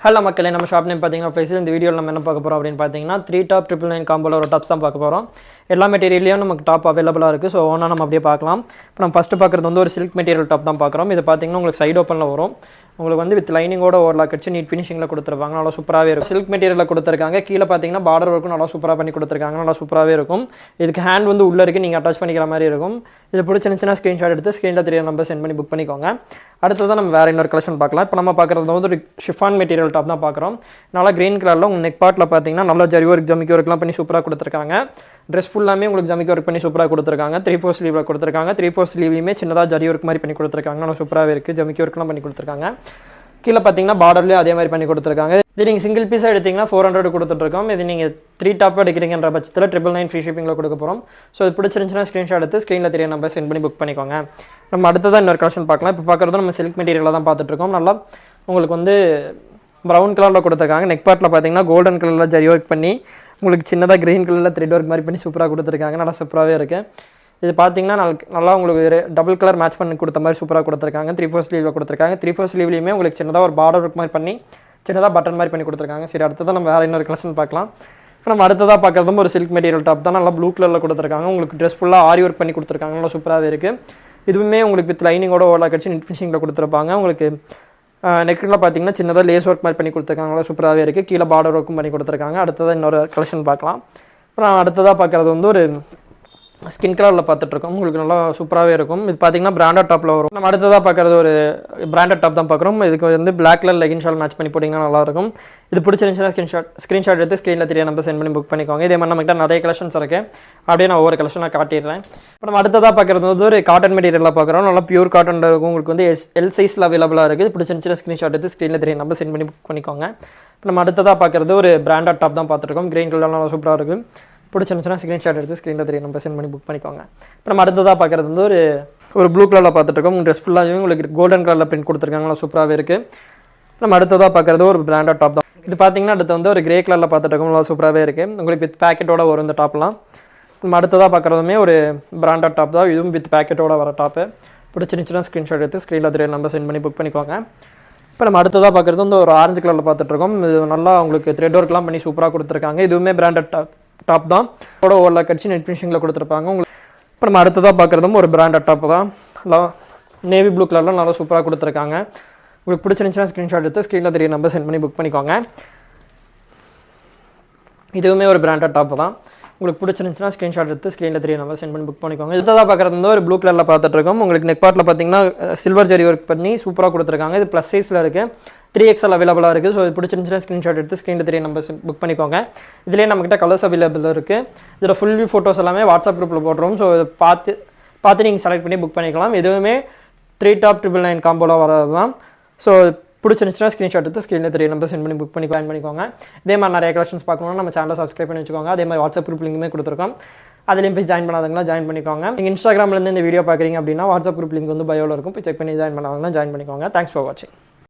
Hello மக்களே, நம்ம shop name பார்த்தீங்கன்னா ஃபைசல். இந்த வீடியோவில் நம்ம என்ன பார்க்க போகிறோம் அப்படின்னு பார்த்தீங்கன்னா 3 டாப் 999 காம்போல ஒரு டாப்ஸ் தான் பார்க்க போகிறோம். எல்லா மெட்டீரியல்லையும் நமக்கு டாப் அவைலபிளாக இருக்குது. ஸோ ஒன்றா நம்ம அப்படியே பார்க்கலாம். இப்போ நம்ம ஃபஸ்ட்டு பார்க்குறது வந்து ஒரு சில்க் மெட்டீரியல் டாப் தான் பார்க்குறோம். இது பார்த்தீங்கன்னா உங்களுக்கு சைடு ஓப்பனில் வரும். உங்களுக்கு வந்து வித் லைனிங்கோட ஓவர்லாக் அடிச்சு நீட் ஃபினிஷிங்கில் கொடுத்துருப்பாங்க. நல்லா சூப்பராகவே இருக்கும். சில்க் மெட்டீரியலில் கொடுத்துருக்காங்க. கீழே பார்த்தீங்கன்னா பார்டர் ஒர்க்கும் நல்லா சூப்பராக பண்ணி கொடுத்துருக்காங்க. நல்லா சூப்பராகவே இருக்கும். இதுக்கு ஹேண்ட் வந்து உள்ளே இருக்குது, நீங்கள் அட்டாச் பண்ணிக்கிற மாதிரி இருக்கும். இது பிடிச்சிருந்துச்சுன்னா ஸ்க்ரீன்ஷாட் எடுத்து ஸ்க்ரீனில் 3 நம்பர் சென்ட் பண்ணி புக் பண்ணிக்கோங்க. அடுத்ததான் நம்ம வேறு இன்னொரு கலெக்ஷன் பார்க்கலாம். இப்போ நம்ம பார்க்குறது வந்து ஒரு ஷிஃபான் மெட்டீரியல் டாப் தான் பார்க்குறோம். நல்லா க்ரீன் கலரில் உங்கள் நெக் பார்ட்டில் பார்த்தீங்கன்னா நல்லா ஜரி ஒர்க் ஜமிக்கி ஒர்க்லாம் பண்ணி சூப்பராக கொடுத்துருக்காங்க. ட்ரெஸ் ஃபுல்லாமே உங்களுக்கு ஜமிக்கி ஒர்க் பண்ணி சூப்பராக கொடுத்துருக்காங்க. 3/4 ஸ்லீவில் கொடுத்துருக்காங்க. 3/4 ஸ்லீவ்லையுமே சின்னதாக ஜரி ஒர்க் மாதிரி பண்ணி கொடுத்துருக்காங்க. நல்லா சூப்பராகவே இருக்குது. ஜமிக்கி ஒர்க்லாம் பண்ணி கொடுத்துருக்காங்க. கீழே பார்த்தீங்கன்னா பார்டர்லேயும் அதே மாதிரி பண்ணி கொடுத்துருக்காங்க. இது நீங்கள் சிங்கிள் பீஸாக எடுத்திங்கன்னா 400 கொடுத்துட்ருக்கோம். இது நீங்கள் 3 டாப்பாக எடுக்கிறீங்கன்ற பட்சத்தில் 999 ஃப்ரீ ஷிப்பிங்கில் கொடுக்க போகிறோம். ஸோ இது பிடிச்சிருந்துச்சுன்னா ஸ்க்ரீன்ஷாட் எடுத்து ஸ்க்ரீனில் 3 நம்பர் சென்ட் பண்ணி புக் பண்ணிக்கோங்க. நம்ம அடுத்ததான் இன்னொரு கலெக்ஷன் பார்க்கலாம். இப்போ பார்க்குறது நம்ம சில்க் மெட்டீரியலில் தான் பார்த்துட்ருக்கோம். நல்லா உங்களுக்கு வந்து ப்ரௌன் கலரில் கொடுத்துருக்காங்க. நெக் பார்ட்டில் பார்த்தீங்கன்னா கோல்டன் கலரில் ஜரி ஒர்க் பண்ணி உங்களுக்கு சின்னதாக க்ரீன் கலரில் த்ரெட் ஒர்க் மாதிரி பண்ணி சூப்பராக கொடுத்துருக்காங்க. நல்லா சூப்பராகவே இருக்குது. இது பார்த்தீங்கன்னா நல்லா உங்களுக்கு டபுள் கலர் மேட்ச் பண்ணி கொடுத்த மாதிரி சூப்பராக கொடுத்துருக்காங்க. 3/4 ஸ்லீவில் கொடுத்துருக்காங்க. 3/4 ஸ்லீவ்லையுமே உங்களுக்கு சின்னதாக ஒரு பார்டர் ஒர்க் மாதிரி பண்ணி சின்னதாக பட்டன் மாதிரி பண்ணி கொடுத்துருக்காங்க. சரி, அடுத்ததான் நம்ம வேறு இன்னொரு கலெக்ஷன் பார்க்கலாம். இப்போ நம்ம அடுத்ததாக பார்க்குறதும் ஒரு சில்க் மெட்டீரியல் டாப் தான். நல்லா ப்ளூ கலரில் கொடுத்துருக்காங்க. உங்களுக்கு ட்ரெஸ் ஃபுல்லாக ஆரி ஒர்க் பண்ணி கொடுத்துருக்காங்க. நல்லா சூப்பராகவே இருக்குது. இதுவுமே உங்களுக்கு வித் லைனிங்கோட ஓவர்லாக் அடிச்சு நீட் ஃபினிஷிங்கில் கொடுத்துருப்பாங்க. உங்களுக்கு நெக்கில் பார்த்தீங்கன்னா சின்னதாக லேஸ் ஒர்க் மாதிரி பண்ணி கொடுத்துருக்காங்க. நல்லா சூப்பராகவே இருக்குது. கீழே பார்டர் ஒர்க்கும் பண்ணி கொடுத்துருக்காங்க. அடுத்ததாக இன்னொரு கலெக்ஷன் பார்க்கலாம். அப்புறம் அடுத்ததாக பார்க்குறது வந்து ஒரு ஸ்கின் கலரில் பார்த்துட்ருக்கோம். உங்களுக்கு நல்லா சூப்பராகவே இருக்கும். இது பார்த்தீங்கன்னா பிராண்டட் டாப்பில் வரும். நம்ம அடுத்ததாக பார்க்குறது ஒரு பிராண்டட் டாப் தான் பார்க்குறோம். இதுக்கு வந்து black colour legging shawl match பண்ணி போட்டிங்கன்னா நல்லாயிருக்கும். இது பிடிச்சிருந்துச்சுன்னா ஸ்க்ரீன்ஷாட் எடுத்து ஸ்க்ரீனில் 3 நம்பர் சென்ட் பண்ணி புக் பண்ணிக்கோங்க. இதே மாதிரி நம்மகிட்ட நிறைய கலெக்ஷன்ஸ் இருக்குது. அப்படியே நான் ஒவ்வொரு கலெக்ஷனாக காட்டிடுறேன். இப்போ நம்ம அடுத்ததாக பார்க்குறது வந்து ஒரு காட்டன் மெட்டீரியலில் பார்க்குறோம். நல்லா பியூர் காட்டன் இருக்கும். உங்களுக்கு வந்து எல் சைஸில் அவைலபிளாக இருக்குது. பிடிச்சிருந்துச்சுன்னா ஸ்க்ரீன்ஷாட் எடுத்து ஸ்க்ரீனில் 3 நம்பர் சென்ட் பண்ணி புக் பண்ணிக்கோங்க. இப்போ நம்ம அடுத்ததாக பார்க்குறது ஒரு பிராண்டட் டாப் தான் பார்த்துருக்கோம். கிரீன் கலர் நல்லா சூப்பராக இருக்குது. பிடிச்சிருந்துச்சுன்னா ஸ்க்ரீன்ஷாட் எடுத்து ஸ்க்ரீனில் 3 நம்பர் சென்ட் பண்ணி புக் பண்ணிக்கோங்க. இப்போ நம்ம அடுத்ததாக பார்க்குறது வந்து ஒரு ப்ளூ கலரில் பார்த்துட்ருக்கோம். ட்ரெஸ் ஃபுல்லாகவே உங்களுக்கு கோல்டன் கலரில் பிரிண்ட் கொடுத்துருக்காங்க. நல்லா சூப்பராகவே இருக்குது. நம்ம அடுத்ததாக பார்க்குறது ஒரு பிராண்டட் டாப் தான். இது பார்த்தீங்கன்னா அடுத்து வந்து ஒரு கிரே கலரில் பார்த்துட்ருக்கோம். நல்லா சூப்பராகவே இருக்குது. உங்களுக்கு வித் பேக்கெட்டோட வரும் இந்த டாப்லாம். நம்ம அடுத்ததாக பார்க்குறதுமே ஒரு பிராண்டட் டாப் தான். இதுவும் வித் பேக்கெட்டோட வர டாப்பு. பிடிச்சிருந்துச்சுன்னா ஸ்க்ரீன்ஷாட் எடுத்து ஸ்க்ரீனில் 3 நம்பர் சென்ட் பண்ணி புக் பண்ணிக்கோங்க. இப்போ நம்ம அடுத்ததாக பார்க்குறது வந்து ஒரு ஆரஞ்சு கலரில் பார்த்துட்ருக்கோம். இது நல்லா உங்களுக்கு த்ரெட் ஒர்க்லாம் பண்ணி சூப்பராக கொடுத்துருக்காங்க. இதுவுமே பிராண்டட் டாப் தான். ஓவர்லாக் அடிச்சு நெட் ஃபினிஷிங்கில் கொடுத்துருப்பாங்க உங்களுக்கு. இப்போ நம்ம அடுத்ததாக பார்க்குறதும் ஒரு பிராண்டட் டாப் தான். நல்லா நேவி ப்ளூ கலரில் நல்லா சூப்பராக கொடுத்துருக்காங்க. உங்களுக்கு பிடிச்சிருந்துச்சுன்னா ஸ்க்ரீன்ஷாட் எடுத்து ஸ்க்ரீனில் 3 நம்பர் சென்ட் பண்ணி புக் பண்ணிக்கோங்க. இதுவுமே ஒரு பிராண்டட் டாப் தான். உங்களுக்கு பிடிச்சிருந்துச்சுன்னா ஸ்க்ரீன்ஷாட் எடுத்து ஸ்க்ரீனில் 3 நம்பர் சென்ட் பண்ணி புக் பண்ணிக்கோங்க. இதுதான் பார்க்குறது வந்து ஒரு ப்ளூ கலரில் பார்த்துட்ருக்கோம். உங்களுக்கு நெக் பார்ட்டில் பார்த்தீங்கன்னா சில்வர் ஜரி ஒர்க் பண்ணி சூப்பராக கொடுத்துருக்காங்க. இது ப்ளஸ் சைஸில் இருக்குது. 3XL அவைலபிளாக இருக்குது. ஸோ இது பிடிச்சிருந்துச்சுன்னா ஸ்க்ரீன்ஷாட் எடுத்து ஸ்க்ரீனில் 3 நம்பர்ஸ் புக் பண்ணிக்கோங்க. இதிலே நம்மகிட்ட கலர்ஸ் அவைலபிள் இருக்குது. இதில் ஃபுல் வியூ ஃபோட்டோஸ் எல்லாமே வாட்ஸ்அப் குரூப்பில் போடுறோம். ஸோ இதை பார்த்து நீங்கள் செலக்ட் பண்ணி புக் பண்ணிக்கலாம். எதுவுமே 3 டாப் 999 காம்போவில் வரது தான். ஸோ பிடிச்சிருந்துச்சுன்னா ஸ்க்ரீன்ஷாட் எடுத்து ஸ்க்ரீனில் 3 நம்பர் சென்ட் பண்ணி புக் பண்ணி பிளான் பண்ணிக்கோங்க. இதே மாதிரி நிறைய கலெக்ஷன்ஸ் பார்க்கணும்னா நம்ம சேனலை சப்ஸ்கிரைப் பண்ணி வச்சுக்கோங்க. அதே மாதிரி வாட்ஸ்அப் குரூப் லிங்க்குமே கொடுத்துருக்கோம். அதுலேயும் போய் ஜாயின் பண்ணாதவங்களா ஜாயின் பண்ணிக்கோங்க. நீங்கள் இன்ஸ்டாகிராம்லேருந்து இந்த வீடியோ பார்க்குறீங்க அப்படின்னா வாட்ஸ்அப் குரூப் லிங்க் வந்து பயோவில் இருக்கும். போய் செக் பண்ணி ஜாயின் பண்ணாதவங்களா ஜாயின் பண்ணிக்கோங்க. தேங்க்ஸ் ஃபார் வாட்சிங்.